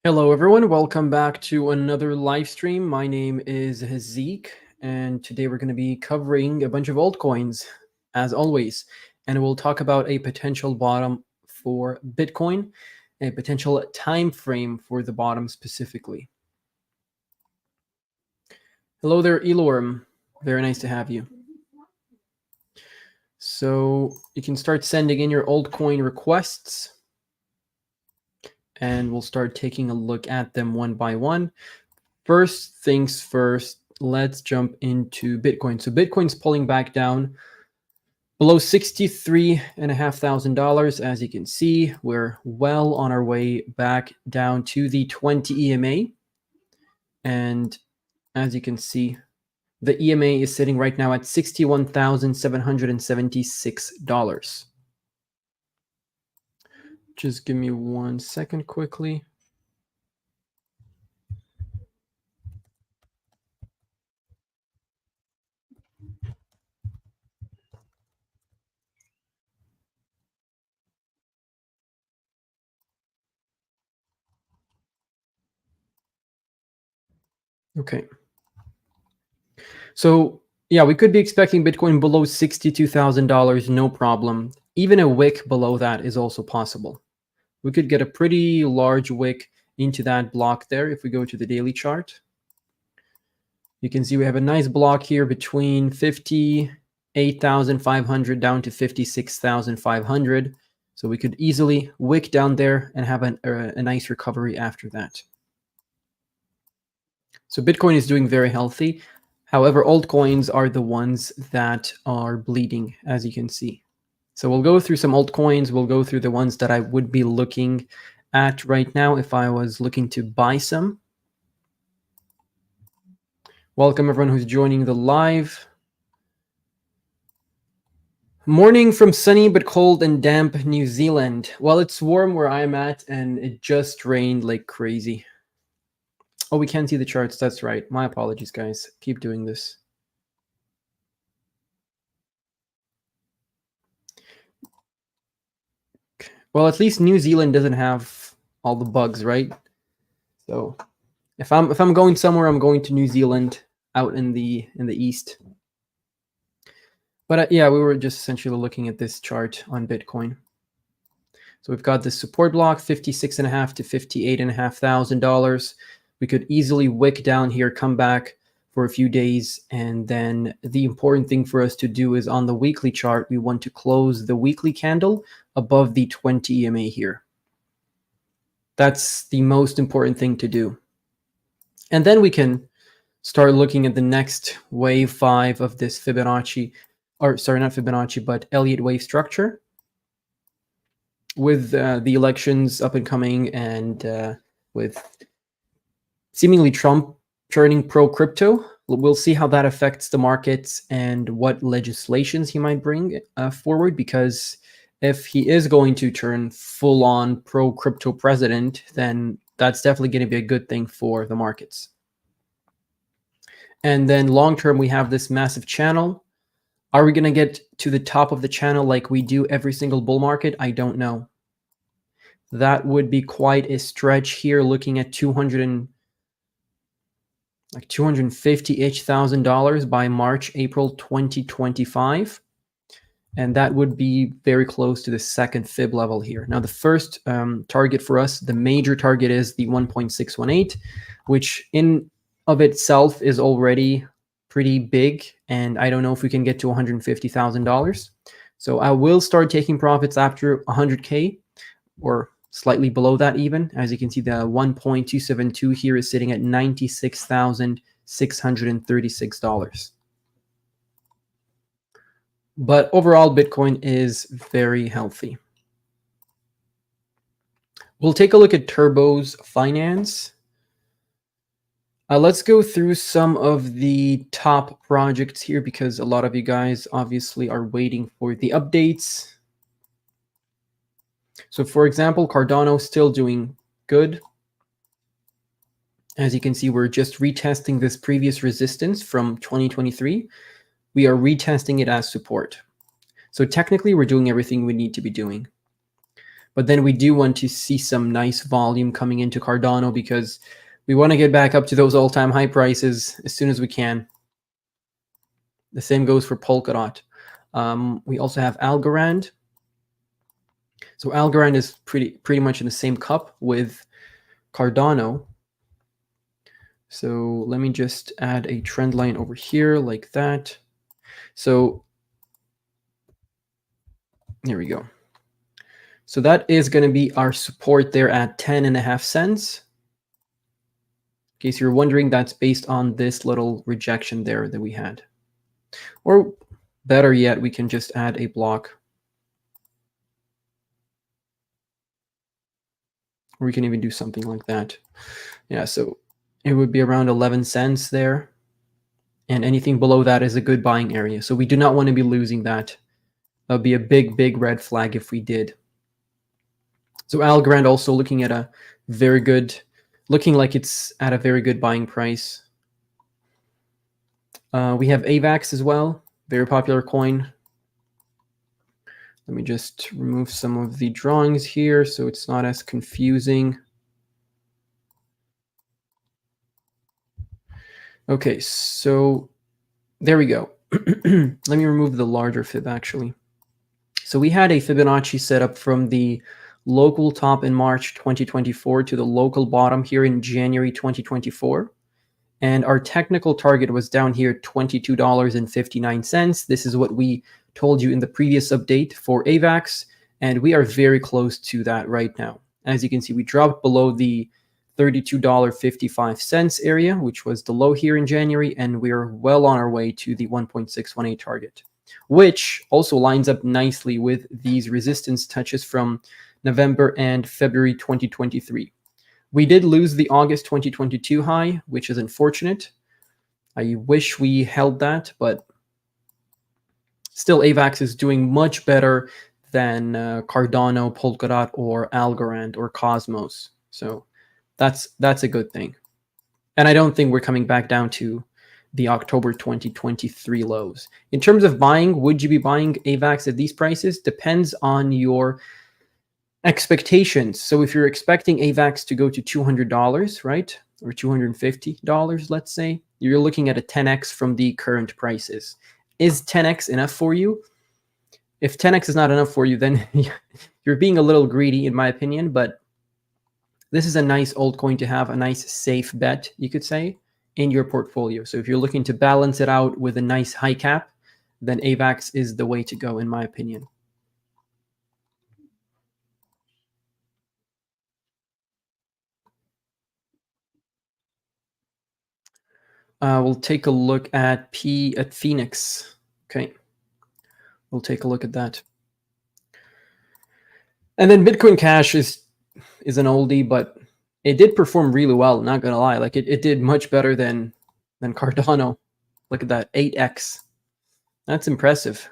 Hello, everyone. Welcome back to another live stream. My name is Zeke, and today we're going to be covering a bunch of altcoins, as always. And we'll talk about a potential bottom for Bitcoin, a potential time frame for the bottom specifically. Hello there, Elorm. Very nice to have you. So you can start sending in your altcoin requests, and we'll start taking a look at them one by one. First things first, let's jump into Bitcoin. So Bitcoin's pulling back down below $63,500. As you can see, we're well on our way back down to the 20 EMA. And as you can see, the EMA is sitting right now at $61,776. Just give me 1 second quickly. Okay. So yeah, we could be expecting Bitcoin below $62,000, no problem. Even a wick below that is also possible. We could get a pretty large wick into that block there if we go to the daily chart. You can see we have a nice block here between 58,500 down to 56,500. So we could easily wick down there and have a nice recovery after that. So Bitcoin is doing very healthy. However, altcoins are the ones that are bleeding, as you can see. So we'll go through some altcoins. We'll go through the ones that I would be looking at right now if I was looking to buy some. Welcome everyone who's joining the live. Morning from sunny but cold and damp New Zealand. Well, it's warm where I'm at and it just rained like crazy. Oh, we can't see the charts. That's right. My apologies, guys. Keep doing this. Well, at least New Zealand doesn't have all the bugs, right? So if I'm going somewhere, I'm going to New Zealand out in the east. But yeah, we were just essentially looking at this chart on Bitcoin. So we've got this support block, $56,500 to $58,500. We could easily wick down here, come back for a few days, and then the important thing for us to do is on the weekly chart, we want to close the weekly candle above the 20 EMA here. That's the most important thing to do. And then we can start looking at the next wave 5 of this Fibonacci, or sorry, not Fibonacci, but Elliott wave structure. With the elections up and coming and with seemingly Trump turning pro-crypto, we'll see how that affects the markets and what legislations he might bring forward, because if he is going to turn full-on pro-crypto president, then that's definitely going to be a good thing for the markets. And then long-term, we have this massive channel. Are we going to get to the top of the channel like we do every single bull market? I don't know. That would be quite a stretch here, looking at $250,000 by March, April 2025. And that would be very close to the second fib level here. Now, the first target for us, the major target, is the 1.618, which in of itself is already pretty big, and I don't know if we can get to $150,000. So I will start taking profits after 100K or slightly below that even. As you can see, the 1.272 here is sitting at $96,636. But overall, Bitcoin is very healthy. We'll take a look at Turbo's finance. Let's go through some of the top projects here, because a lot of you guys obviously are waiting for the updates. So for example, Cardano still doing good. As you can see, we're just retesting this previous resistance from 2023. We are retesting it as support. So technically, we're doing everything we need to be doing. But then we do want to see some nice volume coming into Cardano because we want to get back up to those all-time high prices as soon as we can. The same goes for Polkadot. We also have Algorand. So Algorand is pretty much in the same cup with Cardano. So let me just add a trend line over here like that. So here we go. So that is going to be our support there at 10.5 cents. In case you're wondering, that's based on this little rejection there that we had. Or better yet, we can just add a block. Or we can even do something like that. Yeah, so it would be around 11 cents there. And anything below that is a good buying area. So we do not want to be losing that. That would be a big, big red flag if we did. So Algorand also looking at a very good, looking like it's at a very good buying price. We have AVAX as well, very popular coin. Let me just remove some of the drawings here so it's not as confusing. Okay, so there we go. Let me remove the larger fib actually. So we had a Fibonacci set up from the local top in March 2024 to the local bottom here in January 2024. And our technical target was down here, $22.59. This is what we told you in the previous update for AVAX, and we are very close to that right now. As you can see, we dropped below the $32.55 area, which was the low here in January, and we're well on our way to the 1.618 target, which also lines up nicely with these resistance touches from November and February 2023. We did lose the August 2022 high, which is unfortunate. I wish we held that, but still AVAX is doing much better than Cardano, Polkadot, or Algorand, or Cosmos. So that's a good thing. And I don't think we're coming back down to the October 2023 lows. In terms of buying, would you be buying AVAX at these prices? Depends on your expectations. So if you're expecting AVAX to go to $200, right, or $250, let's say, you're looking at a 10x from the current prices. Is 10x enough for you? If 10x is not enough for you, then you're being a little greedy, in my opinion. But this is a nice altcoin to have, a nice safe bet, you could say, in your portfolio. So if you're looking to balance it out with a nice high cap, then AVAX is the way to go, in my opinion. We'll take a look at Phoenix. Okay, we'll take a look at that. And then Bitcoin Cash is an oldie, but it did perform really well. Not gonna lie, like it did much better than Cardano. Look at that, 8x. That's impressive.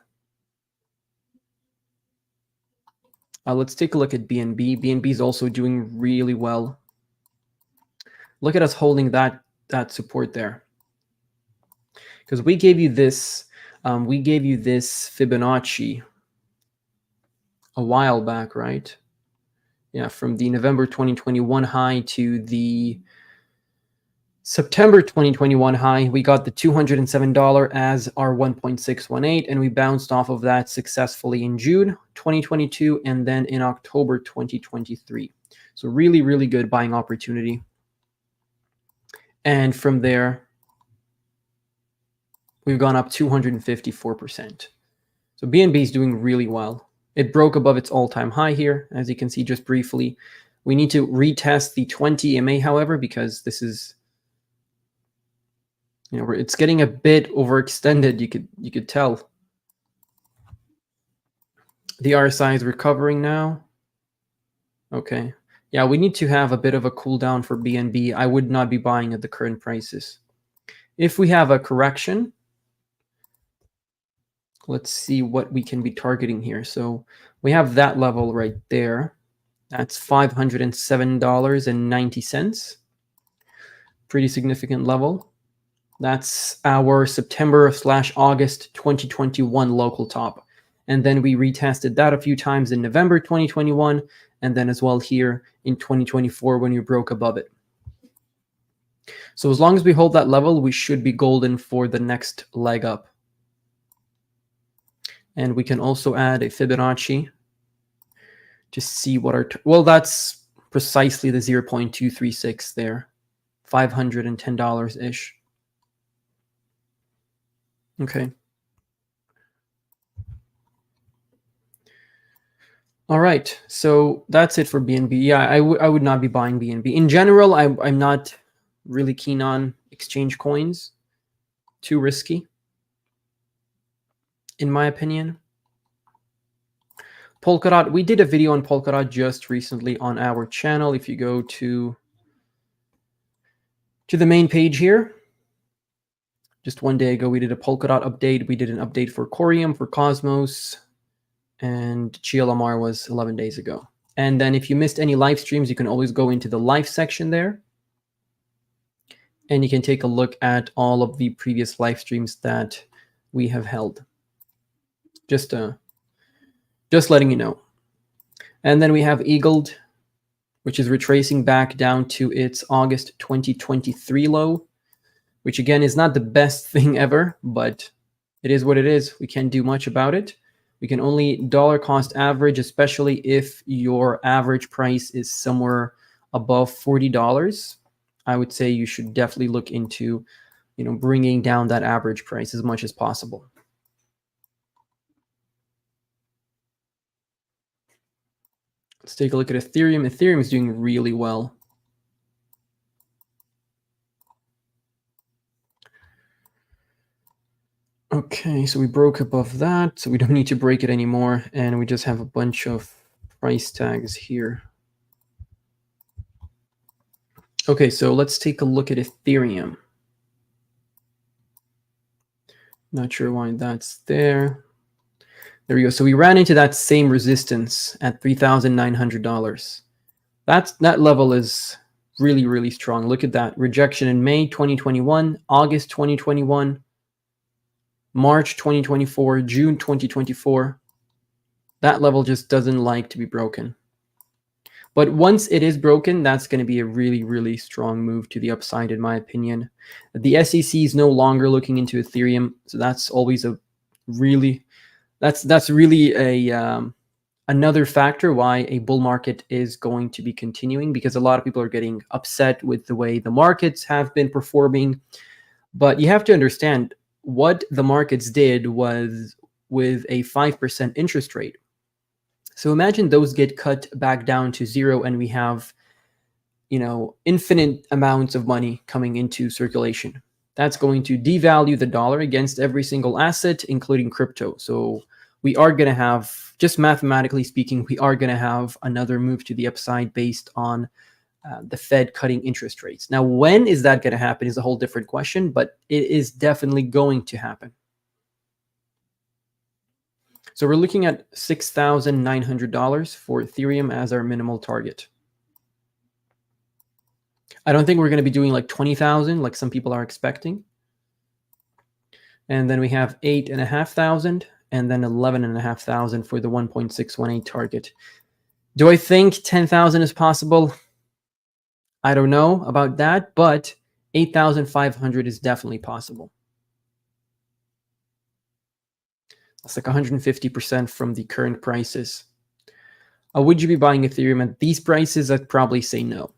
Let's take a look at BNB. BNB is also doing really well. Look at us holding that support there. Because we gave you this Fibonacci a while back, right? Yeah, from the November 2021 high to the September 2021 high, we got the $207 as our 1.618, and we bounced off of that successfully in June 2022 and then in October 2023. So really, really good buying opportunity. And from there, we've gone up 254%. So BNB is doing really well. It broke above its all-time high here, as you can see just briefly. We need to retest the 20 EMA, however, because this is, it's getting a bit overextended. You could tell. The RSI is recovering now. Okay. Yeah, we need to have a bit of a cool down for BNB. I would not be buying at the current prices. If we have a correction, let's see what we can be targeting here. So we have that level right there. That's $507.90. Pretty significant level. That's our September/August 2021 local top. And then we retested that a few times in November 2021, and then as well here in 2024 when we broke above it. So as long as we hold that level, we should be golden for the next leg up. And we can also add a Fibonacci to see what our, well, that's precisely the 0.236 there, $510-ish. Okay. All right, so that's it for BNB. Yeah, I would not be buying BNB. In general, I'm not really keen on exchange coins. Too risky, in my opinion. Polkadot, we did a video on Polkadot just recently on our channel. If you go to the main page here, just one day ago, we did a Polkadot update. We did an update for Corium, for Cosmos, and GLMR was 11 days ago. And then if you missed any live streams, you can always go into the live section there. And you can take a look at all of the previous live streams that we have held. Just letting you know. And then we have Eagled, which is retracing back down to its August 2023 low, which again is not the best thing ever, but it is what it is. We can't do much about it. We can only dollar cost average, especially if your average price is somewhere above $40. I would say you should definitely look into, bringing down that average price as much as possible. Let's take a look at Ethereum. Ethereum is doing really well. Okay, so we broke above that, so we don't need to break it anymore, and we just have a bunch of price tags here. Okay, so let's take a look at Ethereum. Not sure why that's there. There we go. So we ran into that same resistance at $3,900. That level is really, really strong. Look at that. Rejection in May 2021, August 2021, March 2024, June 2024. That level just doesn't like to be broken. But once it is broken, that's going to be a really, really strong move to the upside, in my opinion. The SEC is no longer looking into Ethereum, so that's always a really, that's really a another factor why a bull market is going to be continuing, because a lot of people are getting upset with the way the markets have been performing. But you have to understand what the markets did was with a 5% interest rate. So imagine those get cut back down to zero and we have, infinite amounts of money coming into circulation. That's going to devalue the dollar against every single asset, including crypto. So we are going to have, just mathematically speaking, we are going to have another move to the upside based on the Fed cutting interest rates. Now, when is that going to happen is a whole different question, but it is definitely going to happen. So we're looking at $6,900 for Ethereum as our minimal target. I don't think we're going to be doing like 20,000 like some people are expecting. And then we have 8,500 and then 11,500 for the 1.618 target. Do I think 10,000 is possible? I don't know about that, but 8,500 is definitely possible. That's like 150% from the current prices. Would you be buying Ethereum at these prices? I'd probably say no.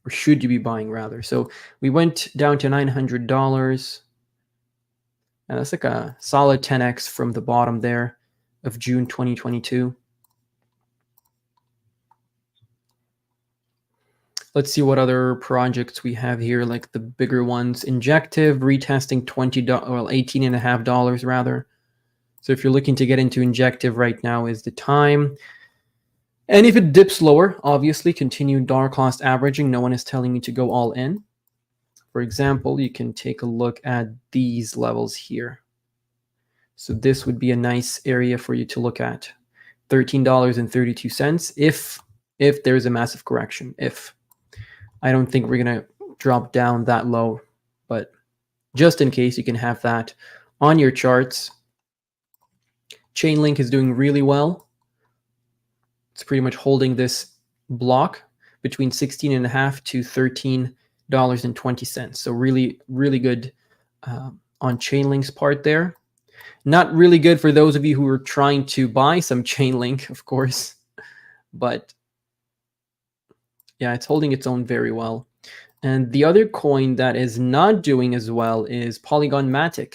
Or should you be buying rather? So we went down to $900. And that's like a solid 10x from the bottom there of June 2022. Let's see what other projects we have here, like the bigger ones. Injective, retesting $18.50 rather. So if you're looking to get into Injective right now is the time. And if it dips lower, obviously continue dollar cost averaging. No one is telling you to go all in. For example, you can take a look at these levels here. So this would be a nice area for you to look at. $13.32 if there's a massive correction. I don't think we're going to drop down that low, but just in case, you can have that on your charts. Chainlink is doing really well. It's pretty much holding this block between 16.5 to $13.20. So really, really good on Chainlink's part there. Not really good for those of you who are trying to buy some Chainlink, of course, but yeah, it's holding its own very well. And the other coin that is not doing as well is Polygon Matic.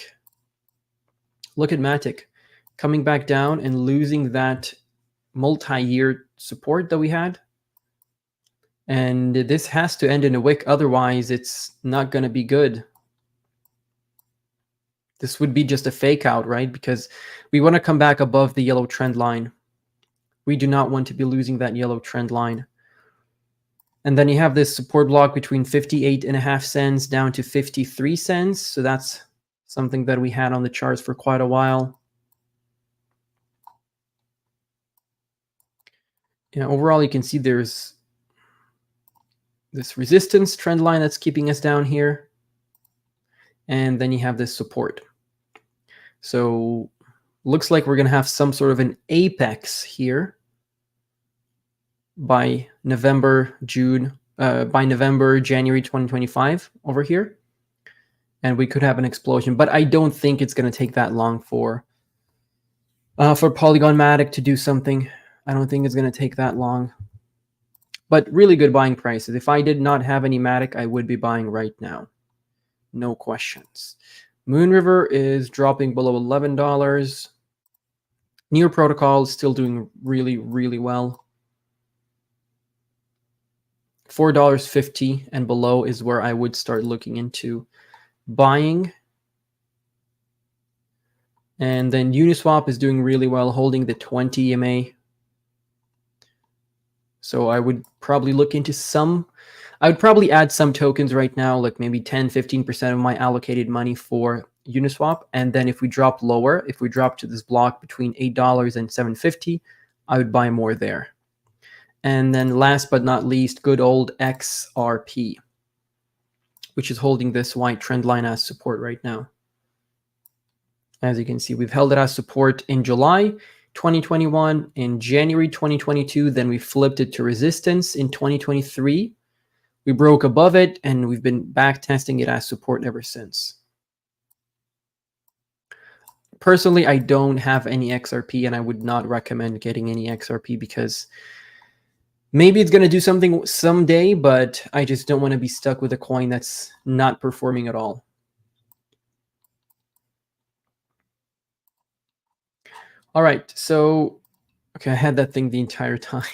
Look at Matic coming back down and losing that multi-year support that we had. And this has to end in a wick, otherwise it's not going to be good. This would be just a fake out, right? Because we want to come back above the yellow trend line. We do not want to be losing that yellow trend line. And then you have this support block between 58.5 cents down to 53 cents. So that's something that we had on the charts for quite a while. Yeah, overall, you can see there's this resistance trend line that's keeping us down here. And then you have this support. So looks like we're going to have some sort of an apex here by November, January 2025 over here. And we could have an explosion, but I don't think it's going to take that long for Polygon Matic to do something. I don't think it's going to take that long. But really good buying prices. If I did not have any Matic, I would be buying right now. No questions. Moon River is dropping below $11. Near Protocol is still doing really, really well. $4.50 and below is where I would start looking into buying. And then Uniswap is doing really well, holding the 20 EMA. So I would probably look into I would probably add some tokens right now, like maybe 10-15% of my allocated money for Uniswap. And then if we drop lower, if we drop to this block between $8 and $7.50, I would buy more there. And then last but not least, good old XRP, which is holding this white trend line as support right now. As you can see, we've held it as support in July 2021, in January 2022, then we flipped it to resistance in 2023. We broke above it, and we've been back testing it as support ever since. Personally, I don't have any XRP, and I would not recommend getting any XRP because maybe it's going to do something someday, but I just don't want to be stuck with a coin that's not performing at all. All right, so, okay, I had that thing the entire time.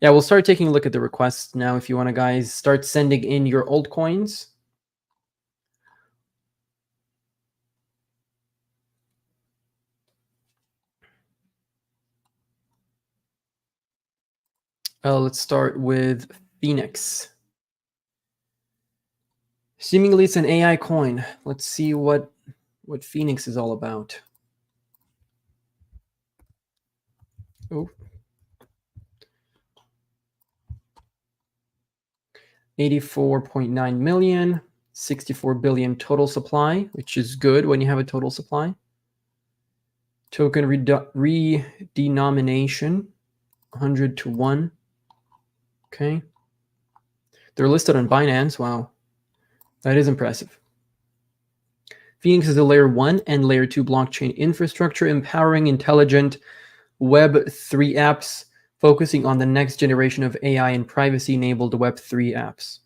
Yeah, we'll start taking a look at the requests now. If you want to, guys, start sending in your altcoins. Let's start with Phoenix. Seemingly it's an AI coin. Let's see what Phoenix is all about. Oh. 84.9 million, 64 billion total supply, which is good when you have a total supply. Token redenomination, 100 to 1. Okay. They're listed on Binance. Wow. That is impressive. Phoenix is a layer 1 and layer 2 blockchain infrastructure empowering intelligent Web3 apps, focusing on the next generation of AI and privacy-enabled Web3 apps.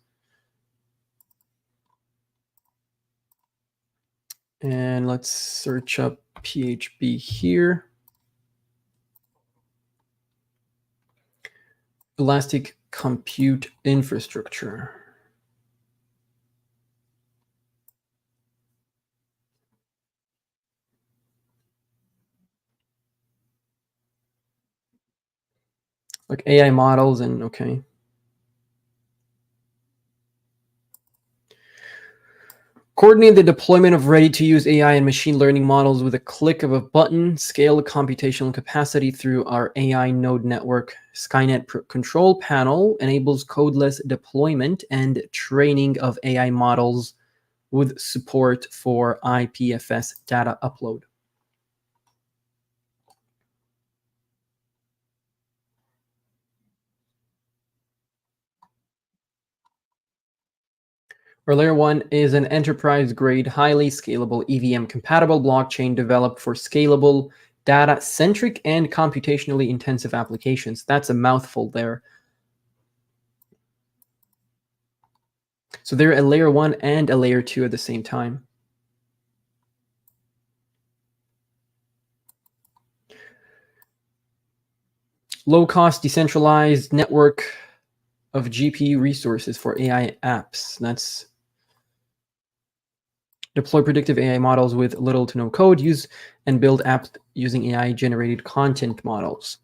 And let's search up PHP here. Elastic Compute Infrastructure. Like AI models and okay. Coordinate the deployment of ready-to-use AI and machine learning models with a click of a button. Scale the computational capacity through our AI node network. Skynet control panel enables codeless deployment and training of AI models with support for IPFS data upload. Or Layer 1 is an enterprise-grade, highly scalable, EVM-compatible blockchain developed for scalable, data-centric, and computationally intensive applications. That's a mouthful there. So they're a Layer 1 and a Layer 2 at the same time. Low-cost, decentralized network of GPU resources for AI apps. That's deploy predictive AI models with little to no code, use and build apps using AI-generated content models.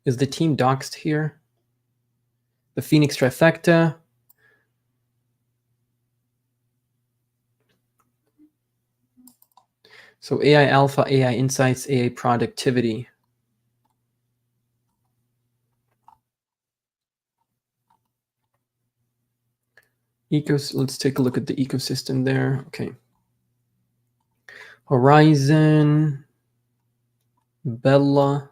Is the team doxed here? The Phoenix trifecta. So AI Alpha, AI Insights, AI Productivity. Let's take a look at the ecosystem there. Okay. Horizon, Bella,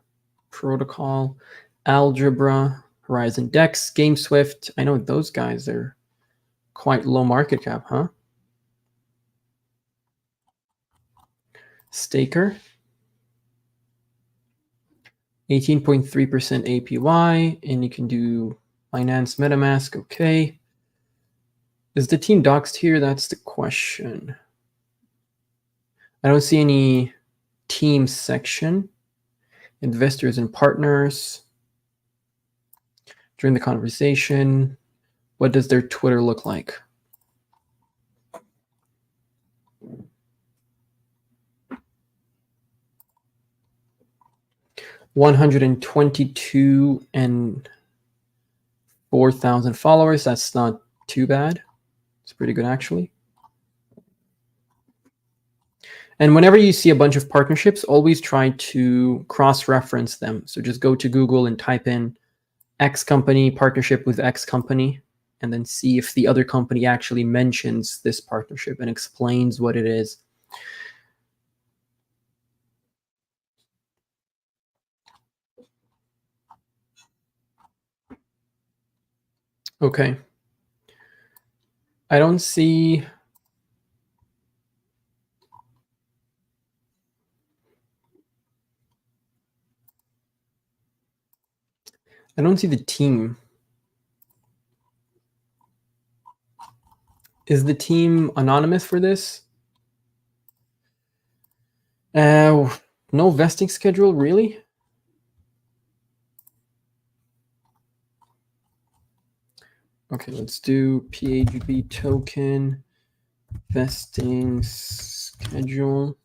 Protocol, Algebra, Horizon Dex, GameSwift. I know those guys are quite low market cap, huh? Staker, 18.3% APY, and you can do Binance MetaMask. Okay. Is the team doxed here? That's the question. I don't see any team section. Investors and partners. During the conversation, what does their Twitter look like? $122 and 4,000 followers. That's not too bad. It's pretty good, actually. And whenever you see a bunch of partnerships, always try to cross-reference them. So just go to Google and type in X company, partnership with X company, and then see if the other company actually mentions this partnership and explains what it is. Okay. I don't see... I don't see the team. Is the team anonymous for this? No vesting schedule, really? Okay, let's do PHB token vesting schedule.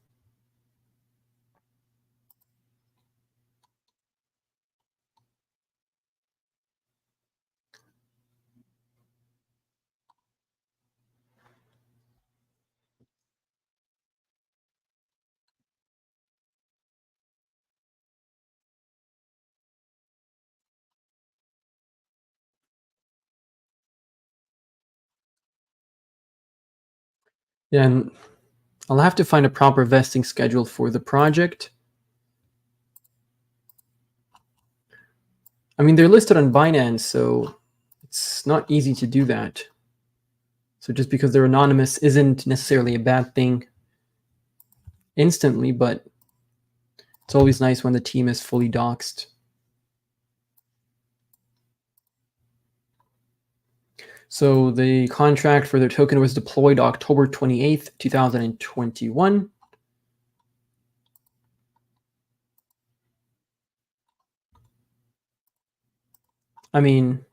Yeah, and I'll have to find a proper vesting schedule for the project. I mean, they're listed on Binance, so it's not easy to do that. So just because they're anonymous isn't necessarily a bad thing instantly, but it's always nice when the team is fully doxed. So the contract for their token was deployed October 28th, 2021. I mean,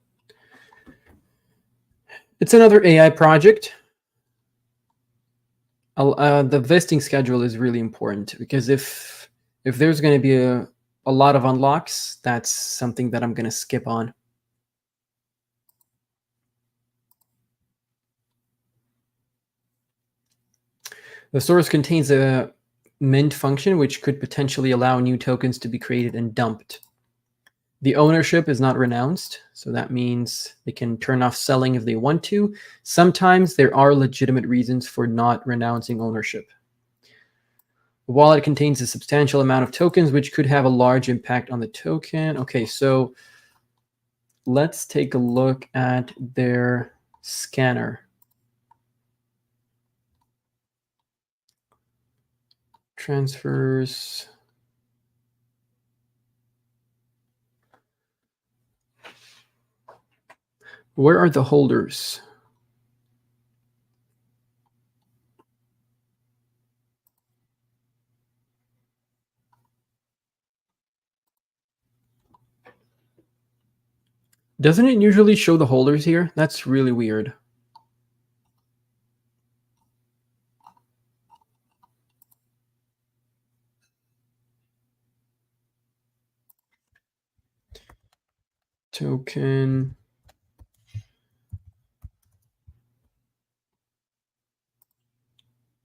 it's another AI project. The vesting schedule is really important because if there's going to be a lot of unlocks, that's something that I'm going to skip on. The source contains a mint function which could potentially allow new tokens to be created and dumped. The ownership is not renounced, so that means they can turn off selling if they want to. Sometimes there are legitimate reasons for not renouncing ownership. The wallet contains a substantial amount of tokens, which could have a large impact on the token. Okay, so let's take a look at their scanner. Transfers. Where are the holders? Doesn't it usually show the holders here? That's really weird. Token.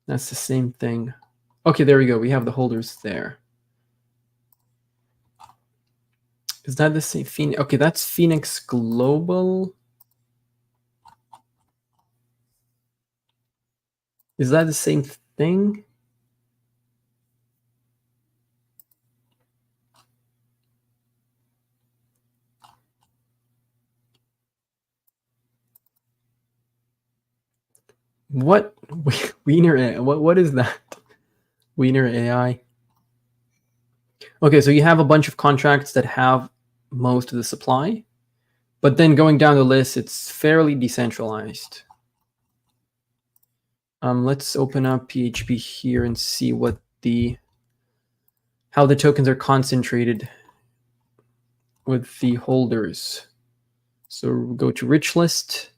That's the same thing. Okay, there we go. We have the holders there. Is that the same Phoenix? Okay, that's Phoenix Global. Is that the same thing? What? Wiener? What is that? Wiener AI. Okay, so you have a bunch of contracts that have most of the supply, but then going down the list, it's fairly decentralized. Let's open up PHP here and see what how the tokens are concentrated with the holders. So go to rich list.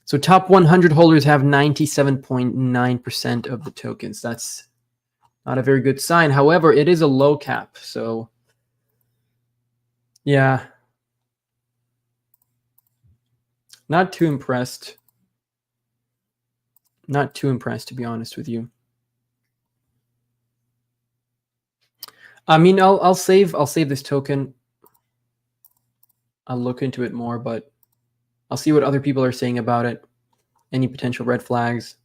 So top 100 holders have 97.9% of the tokens. That's not a very good sign. However, it is a low cap. So yeah, not too impressed. Not too impressed, to be honest with you. I mean, I'll save this token. I'll look into it more, but I'll see what other people are saying about it. Any potential red flags.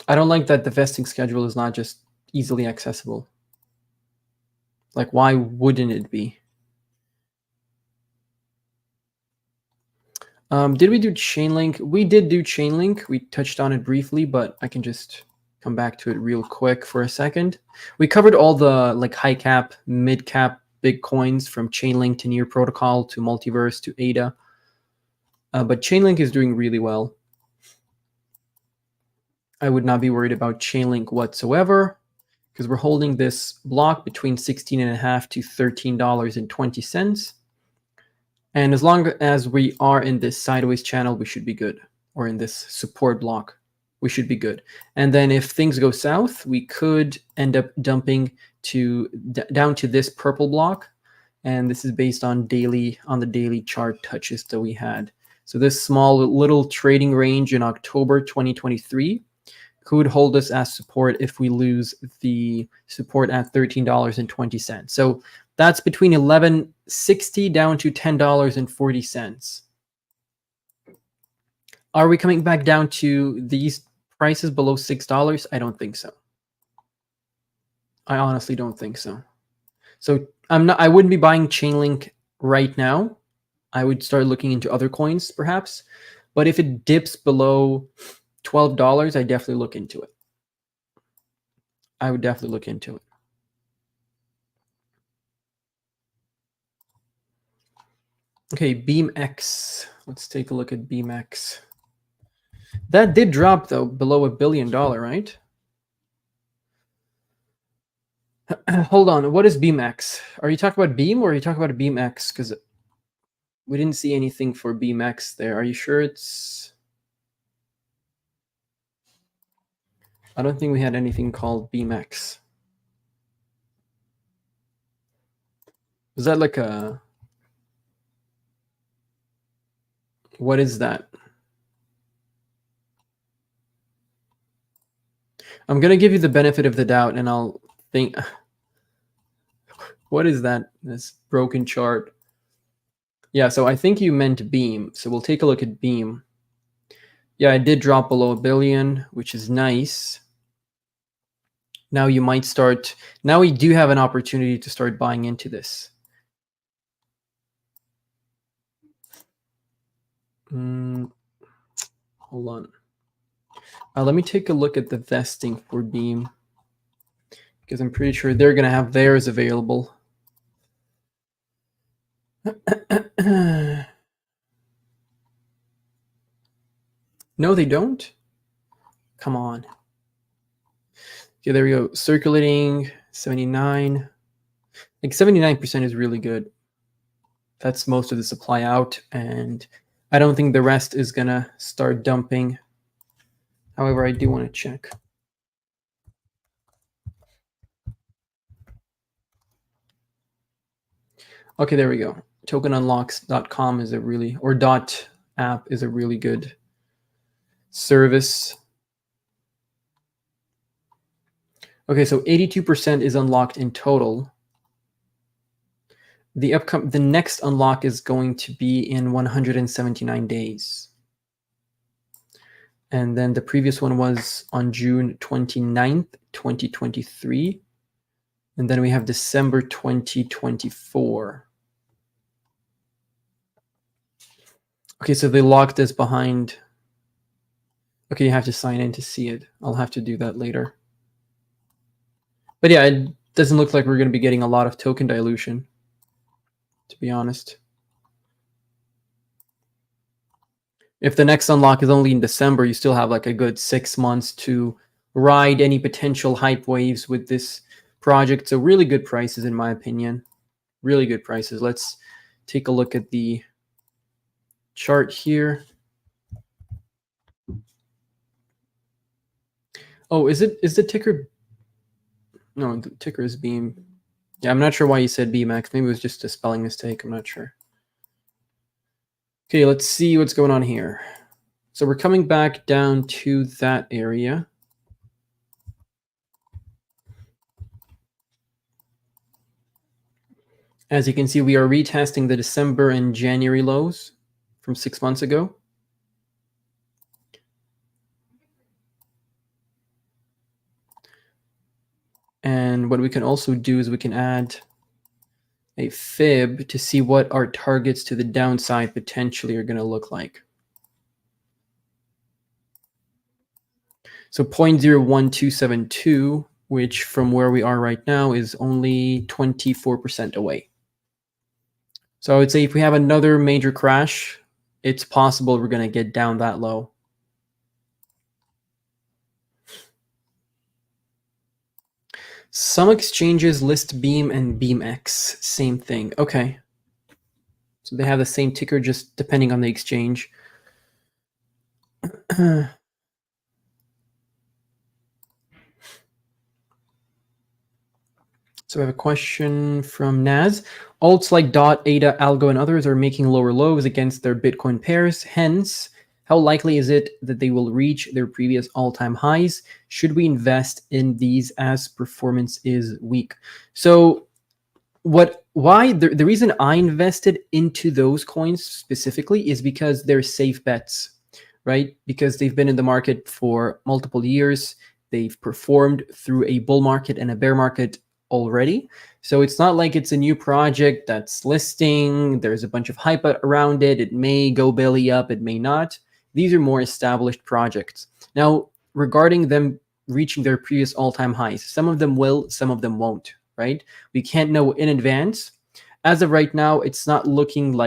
I don't like that the vesting schedule is not just easily accessible. Like, why wouldn't it be? Did we do Chainlink? We did do Chainlink. We touched on it briefly, but I can just come back to it real quick for a second. We covered all the like high cap, mid cap big coins from Chainlink to Near Protocol to Multiverse to ADA. But Chainlink is doing really well. I would not be worried about Chainlink whatsoever because we're holding this block between $16.50 to $13.20. And as long as we are in this sideways channel, we should be good. Or in this support block, we should be good. And then if things go south, we could end up dumping down to this purple block. And this is based on the daily chart touches that we had. So this small little trading range in October 2023 could hold us as support if we lose the support at $13.20. So that's between $11.60 down to $10.40. Are we coming back down to these prices below $6? I don't think so. I honestly don't think so. So I wouldn't be buying Chainlink right now. I would start looking into other coins perhaps. But if it dips below $12, I definitely look into it. I would definitely look into it. Okay, BeamX. Let's take a look at BeamX. That did drop though below $1 billion, right? Hold on. What is BeamX? Are you talking about Beam or are you talking about BeamX? Because we didn't see anything for BeamX there. Are you sure it's? I don't think we had anything called BeamX. Is that like a? What is that? I'm gonna give you the benefit of the doubt, and I'll think. What is that? This broken chart. Yeah, so I think you meant Beam. So we'll take a look at Beam. Yeah, it did drop below $1 billion, which is nice. Now you might start. Now we do have an opportunity to start buying into this. Hold on. Let me take a look at the vesting for Beam, because I'm pretty sure they're going to have theirs available. No, they don't. Come on. Okay, there we go. Circulating 79. Like 79% is really good. That's most of the supply out, and I don't think the rest is going to start dumping. However, I do want to check. Okay, there we go. Tokenunlocks.com is a really, or .app is a really good service. Okay, so 82% is unlocked in total. The next unlock is going to be in 179 days. And then the previous one was on June 29th, 2023. And then we have December 2024. Okay, so they locked us behind. Okay, you have to sign in to see it. I'll have to do that later. But yeah, it doesn't look like we're going to be getting a lot of token dilution, to be honest. If the next unlock is only in December, you still have like a good 6 months to ride any potential hype waves with this project. So really good prices, in my opinion. Really good prices. Let's take a look at the chart here. Oh, is the ticker? No, the ticker is Beam. Yeah, I'm not sure why you said BMAX. Maybe it was just a spelling mistake. I'm not sure. Okay, let's see what's going on here. So we're coming back down to that area. As you can see, we are retesting the December and January lows from 6 months ago. And what we can also do is we can add a fib to see what our targets to the downside potentially are going to look like. So 0.01272, which from where we are right now is only 24% away. So I would say if we have another major crash, it's possible we're going to get down that low. Some exchanges list Beam and BeamX, same thing. Okay. So they have the same ticker, just depending on the exchange. So I have a question from Naz. Alts like DOT, ADA, Algo, and others are making lower lows against their Bitcoin pairs. Hence, how likely is it that they will reach their previous all-time highs? Should we invest in these as performance is weak? So the reason I invested into those coins specifically is because they're safe bets, right? Because they've been in the market for multiple years. They've performed through a bull market and a bear market already. So it's not like it's a new project that's listing. There's a bunch of hype around it. It may go belly up, it may not. These are more established projects. Now, regarding them reaching their previous all-time highs, some of them will, some of them won't, right? We can't know in advance. As of right now, it's not looking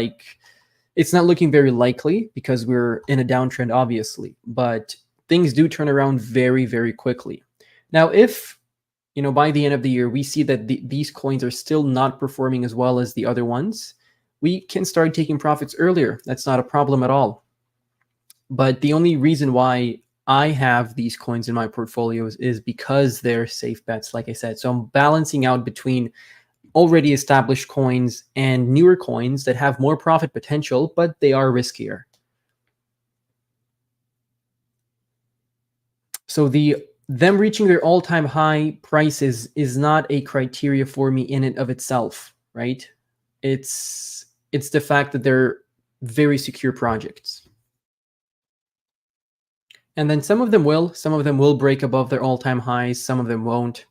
very likely because we're in a downtrend, obviously, but things do turn around very, very quickly. Now, if by the end of the year, we see that these coins are still not performing as well as the other ones, we can start taking profits earlier. That's not a problem at all. But the only reason why I have these coins in my portfolios is because they're safe bets, like I said. So I'm balancing out between already established coins and newer coins that have more profit potential, but they are riskier. So the them reaching their all-time high prices is not a criteria for me in and of itself, right? It's the fact that they're very secure projects. And then some of them will break above their all-time highs, some of them won't.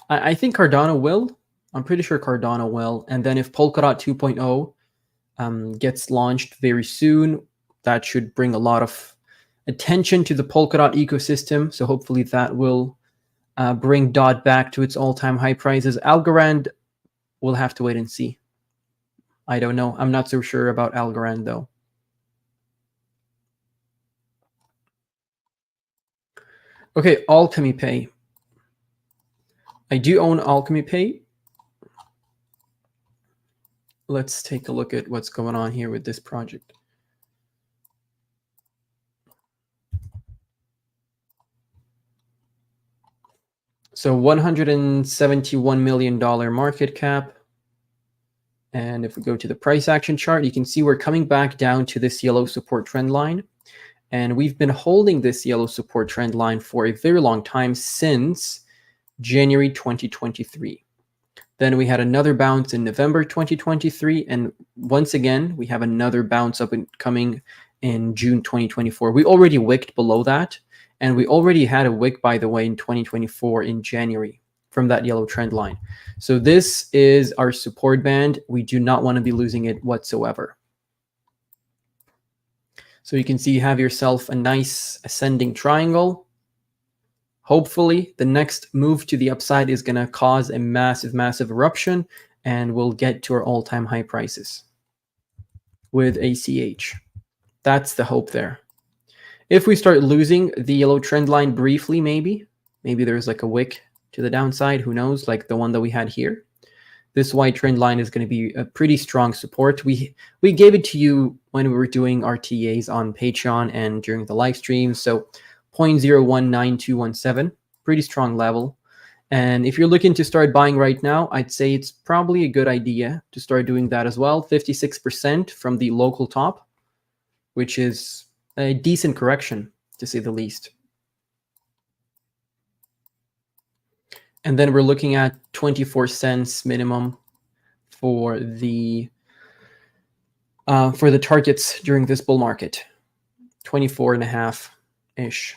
I think Cardano will. I'm pretty sure Cardano will. And then if Polkadot 2.0 gets launched very soon, that should bring a lot of attention to the Polkadot ecosystem. So hopefully that will bring DOT back to its all-time high prices. Algorand, we'll have to wait and see. I don't know. I'm not so sure about Algorand though. Okay, Alchemy Pay. I do own Alchemy Pay. Let's take a look at what's going on here with this project. So $171 million market cap. And if we go to the price action chart, you can see we're coming back down to this yellow support trend line. And we've been holding this yellow support trend line for a very long time, since January 2023. Then we had another bounce in November 2023. And once again, we have another bounce up and coming in June 2024. We already wicked below that. And we already had a wick, by the way, in 2024 in January from that yellow trend line. So this is our support band. We do not want to be losing it whatsoever. So you can see you have yourself a nice ascending triangle. Hopefully the next move to the upside is going to cause a massive, massive eruption, and we'll get to our all-time high prices with ACH. That's the hope there. If we start losing the yellow trend line briefly, maybe there's like a wick to the downside, who knows, like the one that we had here. This white trend line is going to be a pretty strong support. We gave it to you when we were doing our TAs on Patreon and during the live stream. So 0.019217, pretty strong level. And if you're looking to start buying right now, I'd say it's probably a good idea to start doing that as well. 56% from the local top, which is a decent correction, to say the least. And then we're looking at 24 cents minimum for the targets during this bull market, 24.5-ish.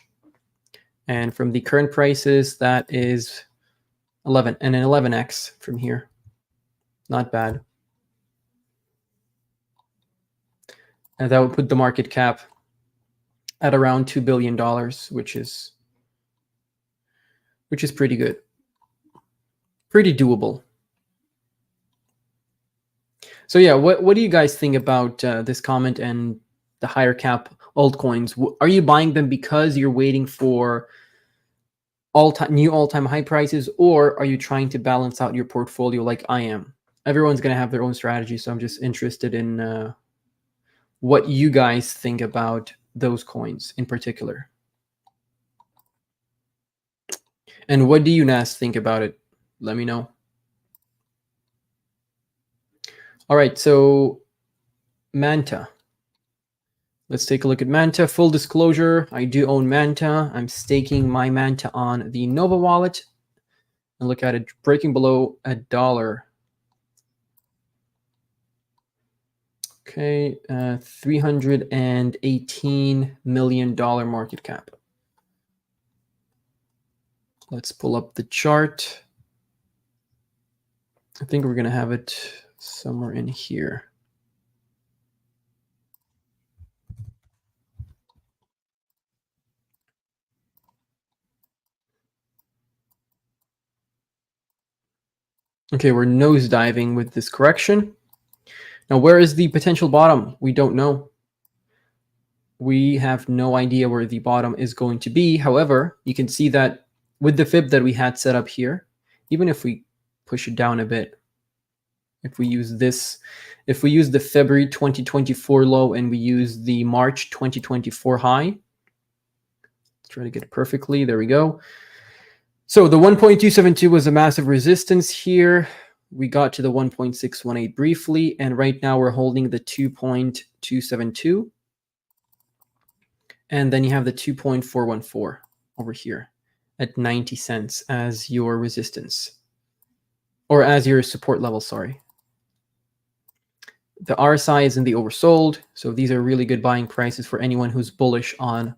And from the current prices, that is 11 and an 11x from here. Not bad. And that would put the market cap at around $2 billion, which is pretty good. Pretty doable. So yeah, what do you guys think about this comment and the higher cap altcoins? Are you buying them because you're waiting for new all-time high prices, or are you trying to balance out your portfolio like I am? Everyone's going to have their own strategy, so I'm just interested in what you guys think about those coins in particular. And what do you, Nas, think about it? Let me know. All right, so Manta. Let's take a look at Manta. Full disclosure, I do own Manta. I'm staking my Manta on the Nova wallet. And look at it breaking below $1. Okay, $318 million market cap. Let's pull up the chart. I think we're going to have it somewhere in here. Okay, we're nosediving with this correction. Now, where is the potential bottom? We don't know. We have no idea where the bottom is going to be. However, you can see that with the fib that we had set up here, even if we push it down a bit, if we use this, if we use the February 2024 low and we use the March 2024 high, let's try to get it perfectly. There we go. So the 1.272 was a massive resistance here. we got to the 1.618 briefly, and right now we're holding the 2.272. And then you have the 2.414 over here at 90 cents as your resistance, or as your support level, sorry. The RSI is in the oversold, so these are really good buying prices for anyone who's bullish on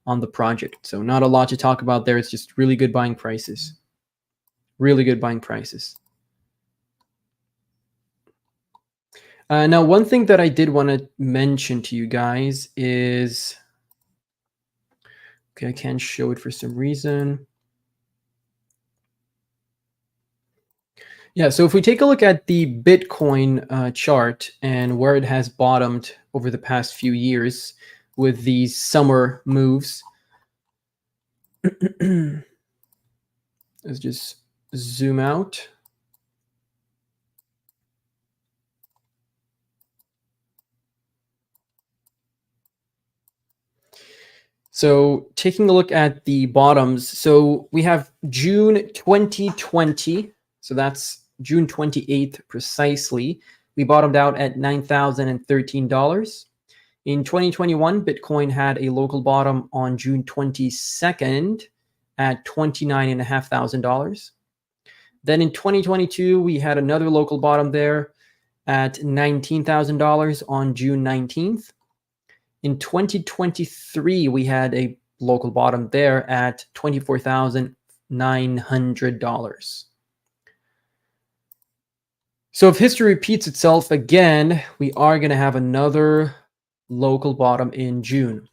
the project. So not a lot to talk about there. It's just really good buying prices. Really good buying prices. Now, one thing that I did want to mention to you guys is, okay, I can't show it for some reason. Yeah, so if we take a look at the Bitcoin chart and where it has bottomed over the past few years with these summer moves, let's just zoom out. So taking a look at the bottoms, so we have June 2020, so that's June 28th precisely. We bottomed out at $9,013. In 2021, Bitcoin had a local bottom on June 22nd at $29,500. Then in 2022, we had another local bottom there at $19,000 on June 19th. In 2023, we had a local bottom there at $24,900. So if history repeats itself again, we are going to have another local bottom in June.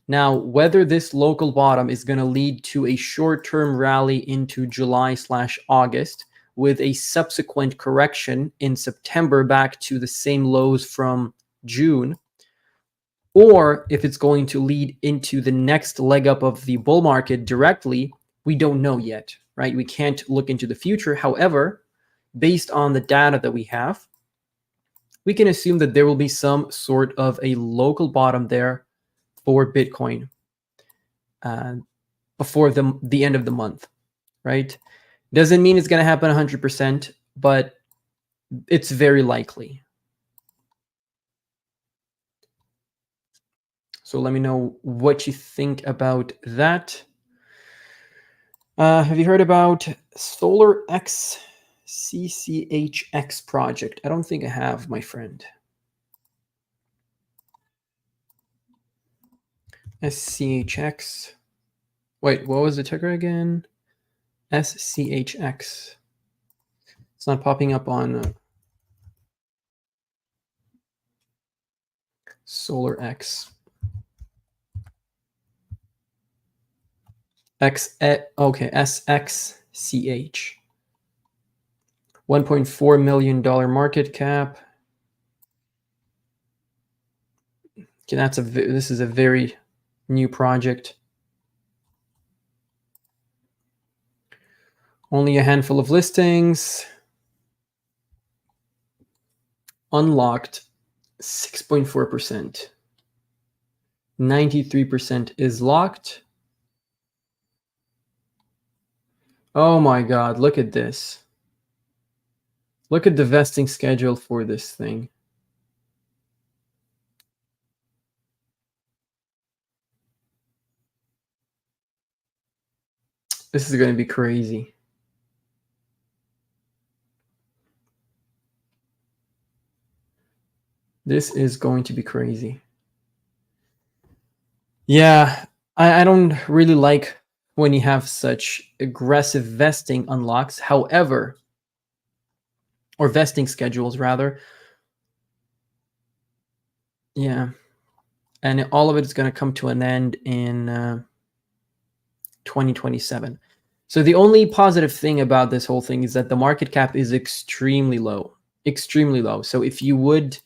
Now, whether this local bottom is going to lead to a short-term rally into July/August with a subsequent correction in September back to the same lows from June, or if it's going to lead into the next leg up of the bull market directly, we don't know yet, right? We can't look into the future. However, based on the data that we have, we can assume that there will be some sort of a local bottom there for Bitcoin before the end of the month, right? Doesn't mean it's going to happen 100%, but it's very likely. So let me know what you think about that. Have you heard about SolarX CCHX project? I don't think I have, my friend. SCHX. Wait, what was the ticker again? SCHX. It's not popping up on SolarX. Okay, SXCH. $1.4 million market cap. Okay, this is a very new project. Only a handful of listings. Unlocked 6.4%. 93% is locked. Oh my God, look at this. Look at the vesting schedule for this thing. This is going to be crazy. This is going to be crazy. Yeah, I don't really like when you have such aggressive vesting unlocks. However, or vesting schedules rather. Yeah. And all of it is going to come to an end in 2027. So the only positive thing about this whole thing is that the market cap is extremely low. Extremely low. So if you would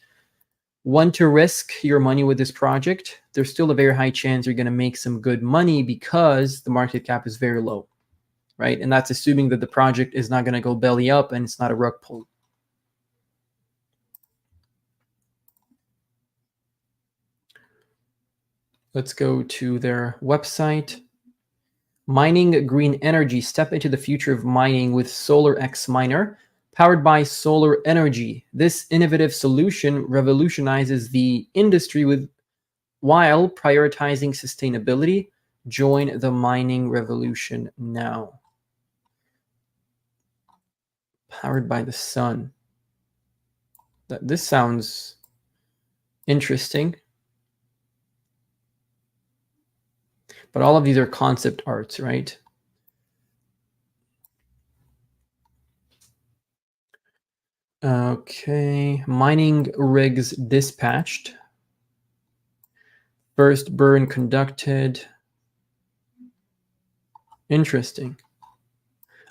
want to risk your money with this project, there's still a very high chance you're going to make some good money because the market cap is very low, right? And that's assuming that the project is not going to go belly up and it's not a rug pull. Let's go to their website. Mining green energy. Step into the future of mining with SolarX Miner, Powered by solar energy. This innovative solution revolutionizes the industry while prioritizing sustainability. Join the mining revolution now. Powered by the sun. This sounds interesting. But all of these are concept arts, right? Okay, mining rigs dispatched. First burn conducted. Interesting.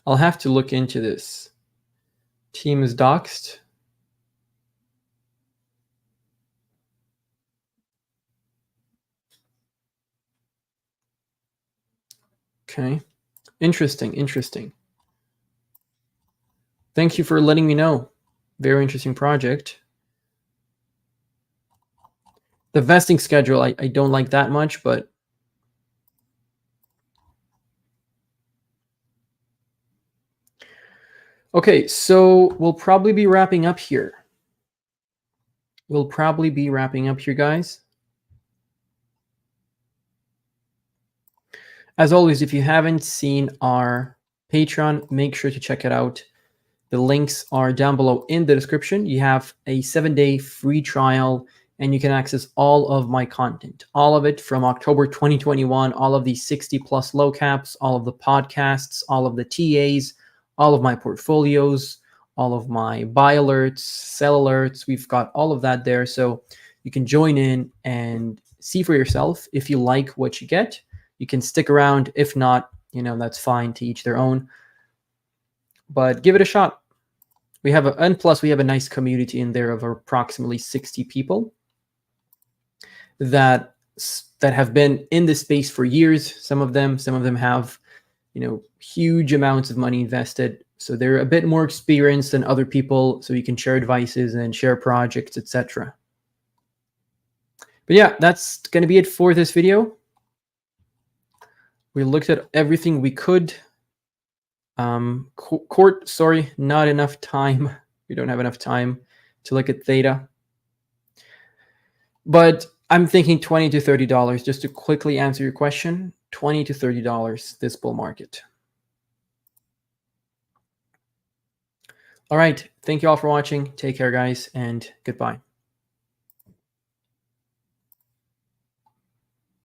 I'll have to look into this. Team is doxed. Okay. Interesting, interesting. Thank you for letting me know. Very interesting project. The vesting schedule, I don't like that much, but okay, so we'll probably be wrapping up here. Guys. As always, if you haven't seen our Patreon, make sure to check it out. The links are down below in the description. You have a 7-day free trial, and you can access all of my content, all of it from October 2021, all of these 60 plus low caps, all of the podcasts, all of the TAs, all of my portfolios, all of my buy alerts, sell alerts. We've got all of that there. So you can join in and see for yourself. If you like what you get, you can stick around. If not, that's fine, to each their own. But give it a shot. And plus we have a nice community in there of approximately 60 people that have been in this space for years. Some of them have, huge amounts of money invested. So they're a bit more experienced than other people. So you can share advices and share projects, etc. But yeah, that's going to be it for this video. We looked at everything we could. Court, sorry, not enough time. We don't have enough time to look at theta. But I'm thinking $20 to $30, just to quickly answer your question. $20 to $30 this bull market. All right. Thank you all for watching. Take care, guys, and goodbye.